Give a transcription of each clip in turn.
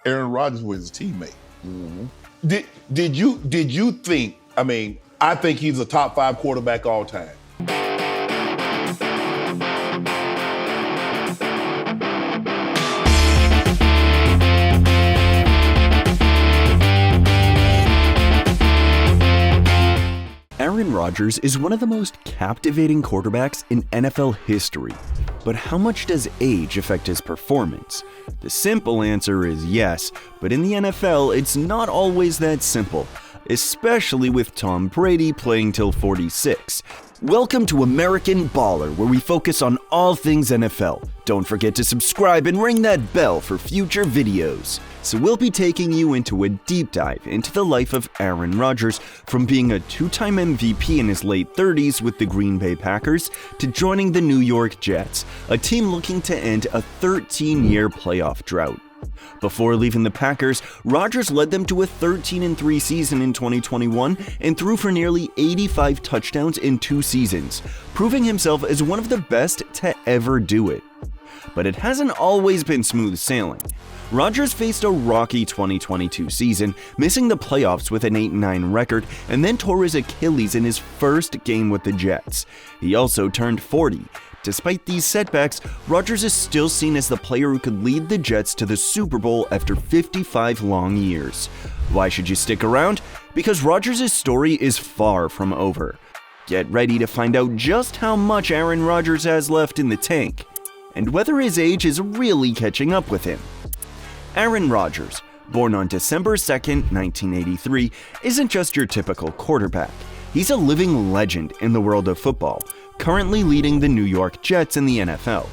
Aaron Rodgers was his teammate. Did you think? I mean, I think he's a top 5 quarterback all time. Aaron Rodgers is one of the most captivating quarterbacks in NFL history. But how much does age affect his performance? The simple answer is yes, but in the NFL, it's not always that simple, especially with Tom Brady playing till 46. Welcome to American Baller, where we focus on all things NFL. Don't forget to subscribe and ring that bell for future videos. So we'll be taking you into a deep dive into the life of Aaron Rodgers, from being a 2-time MVP in his late 30s with the Green Bay Packers to joining the New York Jets, a team looking to end a 13-year playoff drought. Before leaving the Packers, Rodgers led them to a 13-3 season in 2021 and threw for nearly 85 touchdowns in 2 seasons, proving himself as one of the best to ever do it. But it hasn't always been smooth sailing. Rodgers faced a rocky 2022 season, missing the playoffs with an 8-9 record, and then tore his Achilles in his first game with the Jets. He also turned 40. Despite these setbacks, Rodgers is still seen as the player who could lead the Jets to the Super Bowl after 55 long years. Why should you stick around? Because Rodgers' story is far from over. Get ready to find out just how much Aaron Rodgers has left in the tank, and whether his age is really catching up with him. Aaron Rodgers, born on December 2nd, 1983, isn't just your typical quarterback. He's a living legend in the world of football, currently leading the New York Jets in the NFL.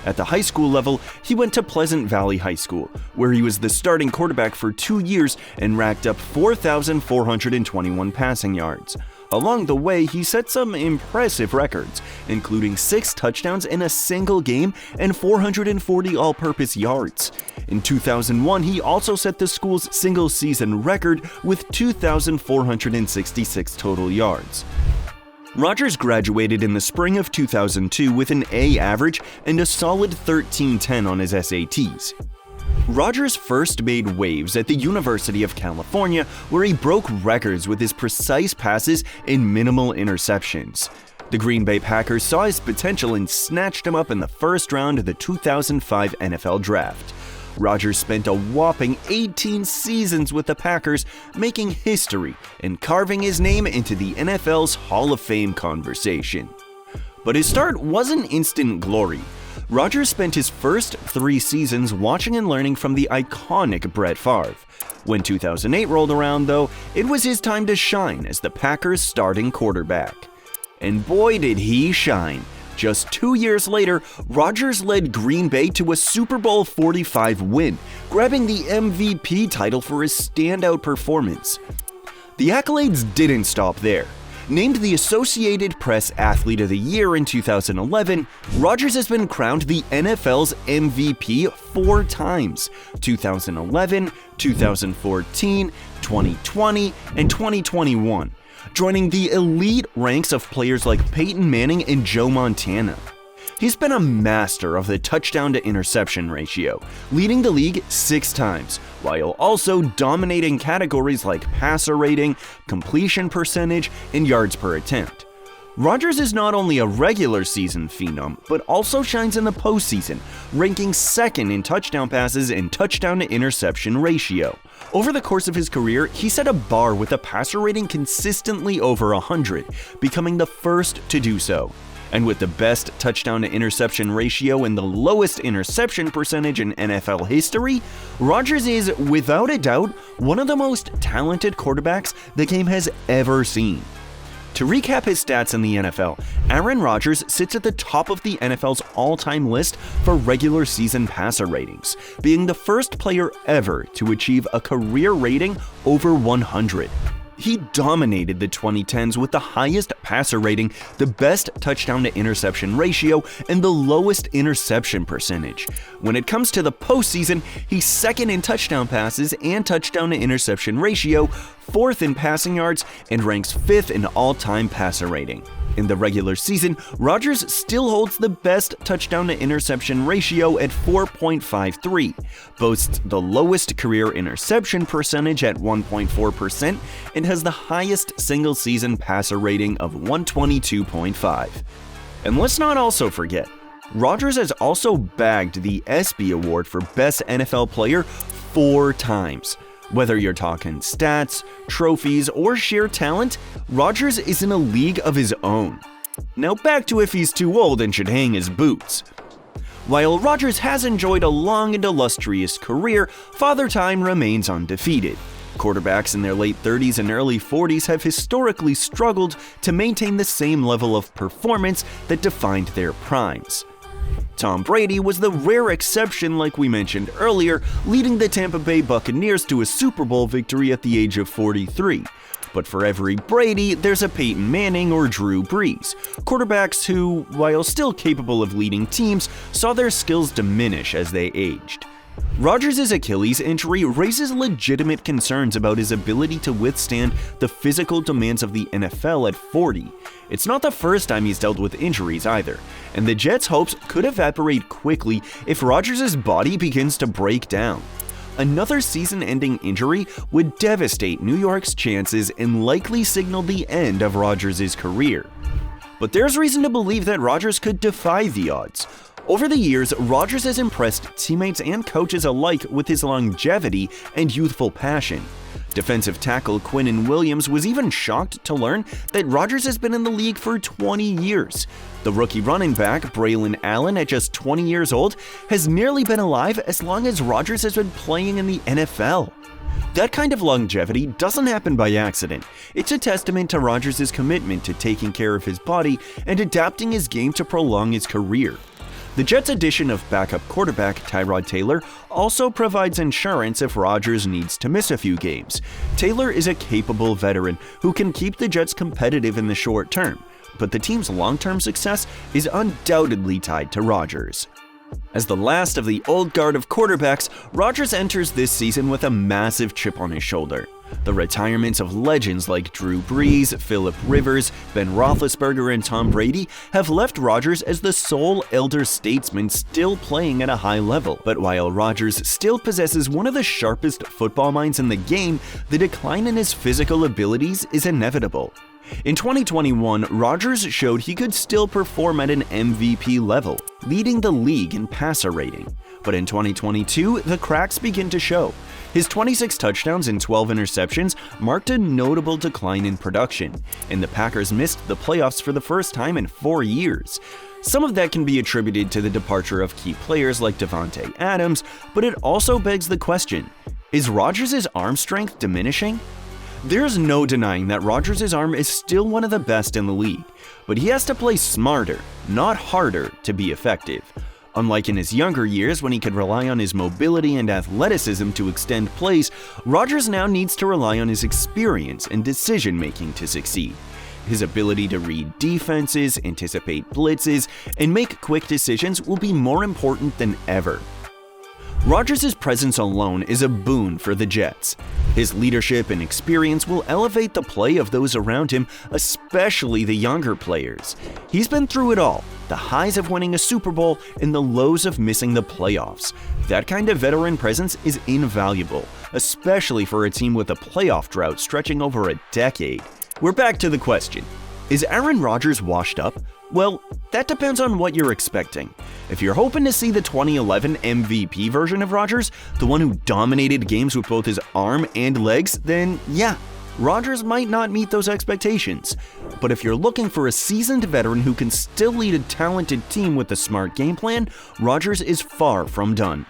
At the high school level, he went to Pleasant Valley High School, where he was the starting quarterback for 2 years and racked up 4,421 passing yards. Along the way, he set some impressive records, including 6 touchdowns in a single game and 440 all-purpose yards. In 2001, he also set the school's single-season record with 2,466 total yards. Rodgers graduated in the spring of 2002 with an A average and a solid 13.10 on his SATs. Rodgers first made waves at the University of California, where he broke records with his precise passes and minimal interceptions. The Green Bay Packers saw his potential and snatched him up in the first round of the 2005 NFL Draft. Rodgers spent a whopping 18 seasons with the Packers, making history and carving his name into the NFL's Hall of Fame conversation. But his start wasn't instant glory. Rodgers spent his first 3 seasons watching and learning from the iconic Brett Favre. When 2008 rolled around, though, it was his time to shine as the Packers' starting quarterback. And boy did he shine. Just 2 years later, Rodgers led Green Bay to a Super Bowl 45 win, grabbing the MVP title for his standout performance. The accolades didn't stop there. Named the Associated Press Athlete of the Year in 2011, Rodgers has been crowned the NFL's MVP 4 times: 2011, 2014, 2020, and 2021. Joining the elite ranks of players like Peyton Manning and Joe Montana. He's been a master of the touchdown-to-interception ratio, leading the league 6 times, while also dominating categories like passer rating, completion percentage, and yards per attempt. Rodgers is not only a regular season phenom, but also shines in the postseason, ranking 2nd in touchdown passes and touchdown-to-interception ratio. Over the course of his career, he set a bar with a passer rating consistently over 100, becoming the first to do so. And with the best touchdown-to-interception ratio and the lowest interception percentage in NFL history, Rodgers is, without a doubt, one of the most talented quarterbacks the game has ever seen. To recap his stats in the NFL, Aaron Rodgers sits at the top of the NFL's all-time list for regular season passer ratings, being the first player ever to achieve a career rating over 100. He dominated the 2010s with the highest passer rating, the best touchdown-to-interception ratio, and the lowest interception percentage. When it comes to the postseason, he's 2nd in touchdown passes and touchdown-to-interception ratio, 4th in passing yards, and ranks 5th in all-time passer rating. In the regular season, Rodgers still holds the best touchdown-to-interception ratio at 4.53, boasts the lowest career interception percentage at 1.4%, and has the highest single-season passer rating of 122.5. And let's not also forget, Rodgers has also bagged the ESPY Award for Best NFL Player 4 times. Whether you're talking stats, trophies, or sheer talent, Rodgers is in a league of his own. Now back to if he's too old and should hang his boots. While Rodgers has enjoyed a long and illustrious career, Father Time remains undefeated. Quarterbacks in their late 30s and early 40s have historically struggled to maintain the same level of performance that defined their primes. Tom Brady was the rare exception, like we mentioned earlier, leading the Tampa Bay Buccaneers to a Super Bowl victory at the age of 43. But for every Brady, there's a Peyton Manning or Drew Brees, quarterbacks who, while still capable of leading teams, saw their skills diminish as they aged. Rodgers' Achilles injury raises legitimate concerns about his ability to withstand the physical demands of the NFL at 40. It's not the first time he's dealt with injuries either, and the Jets' hopes could evaporate quickly if Rodgers' body begins to break down. Another season-ending injury would devastate New York's chances and likely signal the end of Rodgers' career. But there's reason to believe that Rodgers could defy the odds. Over the years, Rodgers has impressed teammates and coaches alike with his longevity and youthful passion. Defensive tackle Quinnen Williams was even shocked to learn that Rodgers has been in the league for 20 years. The rookie running back, Braylon Allen, at just 20 years old, has nearly been alive as long as Rodgers has been playing in the NFL. That kind of longevity doesn't happen by accident. It's a testament to Rodgers' commitment to taking care of his body and adapting his game to prolong his career. The Jets' addition of backup quarterback Tyrod Taylor also provides insurance if Rodgers needs to miss a few games. Taylor is a capable veteran who can keep the Jets competitive in the short term, but the team's long-term success is undoubtedly tied to Rodgers. As the last of the old guard of quarterbacks, Rodgers enters this season with a massive chip on his shoulder. The retirements of legends like Drew Brees, Phillip Rivers, Ben Roethlisberger, and Tom Brady have left Rodgers as the sole elder statesman still playing at a high level. But while Rodgers still possesses one of the sharpest football minds in the game, the decline in his physical abilities is inevitable. In 2021, Rodgers showed he could still perform at an MVP level, leading the league in passer rating. But in 2022, the cracks begin to show. His 26 touchdowns and 12 interceptions marked a notable decline in production, and the Packers missed the playoffs for the first time in 4 years. Some of that can be attributed to the departure of key players like Davante Adams, but it also begs the question, is Rodgers' arm strength diminishing? There's no denying that Rodgers' arm is still one of the best in the league, but he has to play smarter, not harder, to be effective. Unlike in his younger years when he could rely on his mobility and athleticism to extend plays, Rodgers now needs to rely on his experience and decision-making to succeed. His ability to read defenses, anticipate blitzes, and make quick decisions will be more important than ever. Rodgers' presence alone is a boon for the Jets. His leadership and experience will elevate the play of those around him, especially the younger players. He's been through it all, the highs of winning a Super Bowl and the lows of missing the playoffs. That kind of veteran presence is invaluable, especially for a team with a playoff drought stretching over a decade. We're back to the question, is Aaron Rodgers washed up? Well, that depends on what you're expecting. If you're hoping to see the 2011 MVP version of Rodgers, the one who dominated games with both his arm and legs, then yeah, Rodgers might not meet those expectations. But if you're looking for a seasoned veteran who can still lead a talented team with a smart game plan, Rodgers is far from done.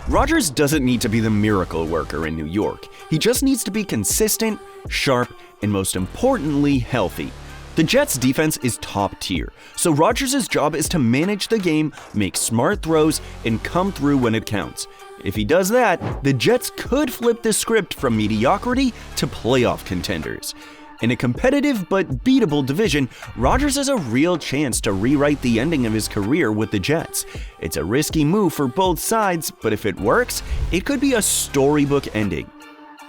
Rodgers doesn't need to be the miracle worker in New York. He just needs to be consistent, sharp, and most importantly, healthy. The Jets' defense is top tier, so Rodgers' job is to manage the game, make smart throws, and come through when it counts. If he does that, the Jets could flip the script from mediocrity to playoff contenders. In a competitive but beatable division, Rodgers has a real chance to rewrite the ending of his career with the Jets. It's a risky move for both sides, but if it works, it could be a storybook ending.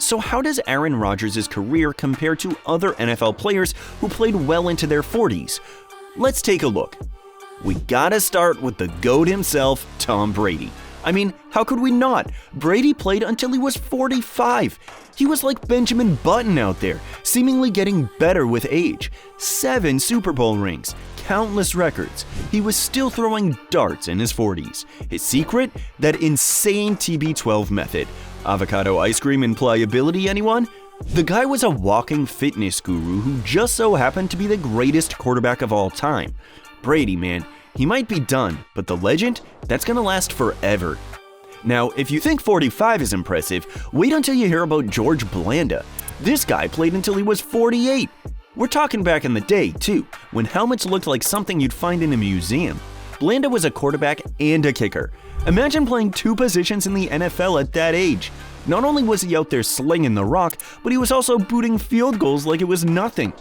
So how does Aaron Rodgers' career compare to other NFL players who played well into their 40s? Let's take a look. We gotta start with the GOAT himself, Tom Brady. I mean, how could we not? Brady played until he was 45. He was like Benjamin Button out there, seemingly getting better with age. 7 Super Bowl rings, countless records. He was still throwing darts in his 40s. His secret? That insane TB12 method. Avocado ice cream and pliability, anyone? The guy was a walking fitness guru who just so happened to be the greatest quarterback of all time. Brady, man, he might be done, but the legend, that's gonna last forever. Now, if you think 45 is impressive, wait until you hear about George Blanda. This guy played until he was 48. We're talking back in the day, too, when helmets looked like something you'd find in a museum. Blanda was a quarterback and a kicker. Imagine playing 2 positions in the NFL at that age. Not only was he out there slinging the rock, but he was also booting field goals like it was nothing.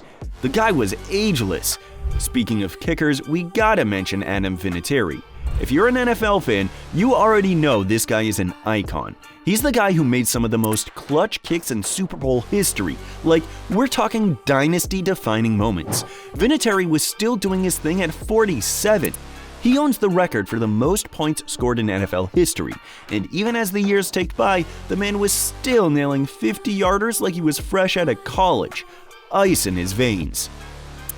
The guy was ageless. Speaking of kickers, we gotta mention Adam Vinatieri. If you're an NFL fan, you already know this guy is an icon. He's the guy who made some of the most clutch kicks in Super Bowl history. Like, we're talking dynasty-defining moments. Vinatieri was still doing his thing at 47. He owns the record for the most points scored in NFL history, and even as the years ticked by, the man was still nailing 50-yarders like he was fresh out of college. Ice in his veins.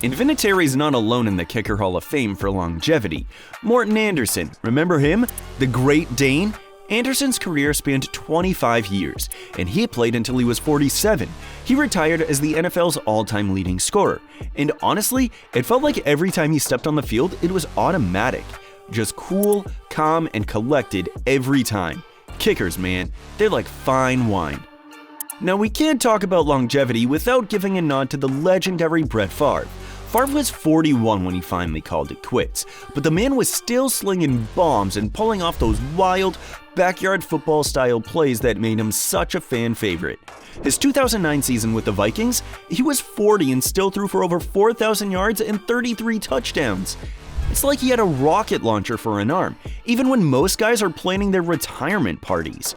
And Vinatieri's not alone in the Kicker Hall of Fame for longevity. Morton Anderson, remember him? The Great Dane? Anderson's career spanned 25 years, and he played until he was 47. He retired as the NFL's all-time leading scorer, and honestly, it felt like every time he stepped on the field, it was automatic. Just cool, calm, and collected every time. Kickers, man, they're like fine wine. Now, we can't talk about longevity without giving a nod to the legendary Brett Favre. Favre was 41 when he finally called it quits, but the man was still slinging bombs and pulling off those wild, backyard football-style plays that made him such a fan favorite. His 2009 season with the Vikings, he was 40 and still threw for over 4,000 yards and 33 touchdowns. It's like he had a rocket launcher for an arm, even when most guys are planning their retirement parties.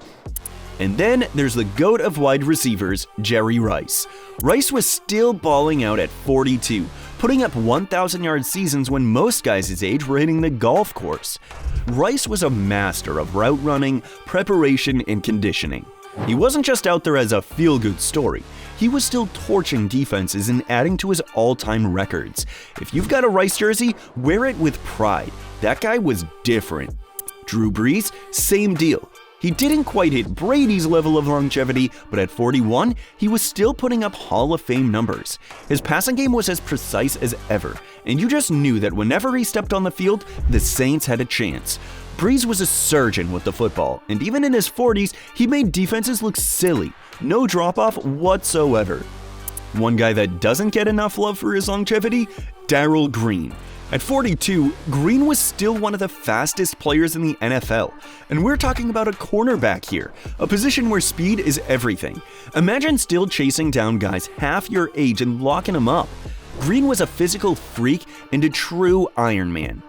And then there's the GOAT of wide receivers, Jerry Rice. Rice was still balling out at 42, putting up 1,000-yard seasons when most guys his age were hitting the golf course. Rice was a master of route running, preparation, and conditioning. He wasn't just out there as a feel-good story. He was still torching defenses and adding to his all-time records. If you've got a Rice jersey, wear it with pride. That guy was different. Drew Brees, same deal. He didn't quite hit Brady's level of longevity, but at 41, he was still putting up Hall of Fame numbers. His passing game was as precise as ever, and you just knew that whenever he stepped on the field, the Saints had a chance. Brees was a surgeon with the football, and even in his 40s, he made defenses look silly. No drop-off whatsoever. One guy that doesn't get enough love for his longevity? Darrell Green. At 42, Green was still one of the fastest players in the NFL, and we're talking about a cornerback here, a position where speed is everything. Imagine still chasing down guys half your age and locking them up. Green was a physical freak and a true Iron Man.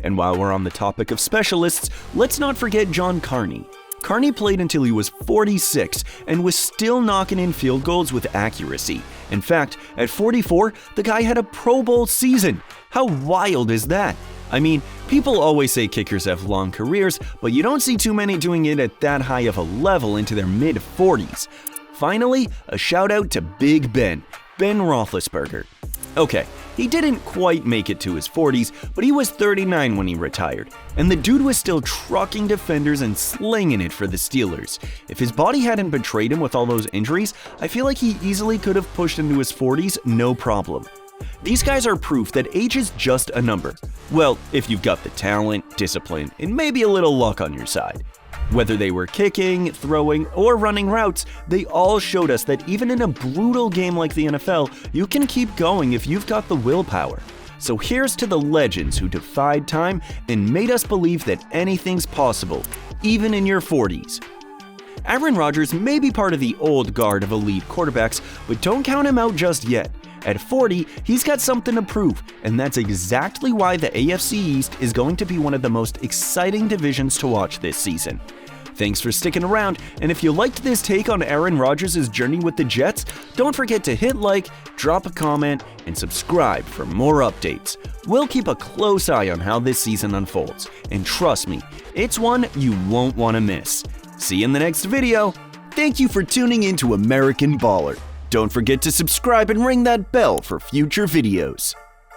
And while we're on the topic of specialists, let's not forget John Carney. Carney played until he was 46 and was still knocking in field goals with accuracy. In fact, at 44, the guy had a Pro Bowl season. How wild is that? I mean, people always say kickers have long careers, but you don't see too many doing it at that high of a level into their mid-40s. Finally, a shout out to Big Ben Roethlisberger. Okay, he didn't quite make it to his 40s, but he was 39 when he retired, and the dude was still trucking defenders and slinging it for the Steelers. If his body hadn't betrayed him with all those injuries, I feel like he easily could have pushed into his 40s no problem. These guys are proof that age is just a number. Well, if you've got the talent, discipline, and maybe a little luck on your side. Whether they were kicking, throwing, or running routes, they all showed us that even in a brutal game like the NFL, you can keep going if you've got the willpower. So here's to the legends who defied time and made us believe that anything's possible, even in your 40s. AAron Rodgers may be part of the old guard of elite quarterbacks, but don't count him out just yet. At 40, he's got something to prove, and that's exactly why the AFC East is going to be one of the most exciting divisions to watch this season. Thanks for sticking around, and if you liked this take on Aaron Rodgers' journey with the Jets, don't forget to hit like, drop a comment, and subscribe for more updates. We'll keep a close eye on how this season unfolds, and trust me, it's one you won't want to miss. See you in the next video. Thank you for tuning in to American Baller. Don't forget to subscribe and ring that bell for future videos.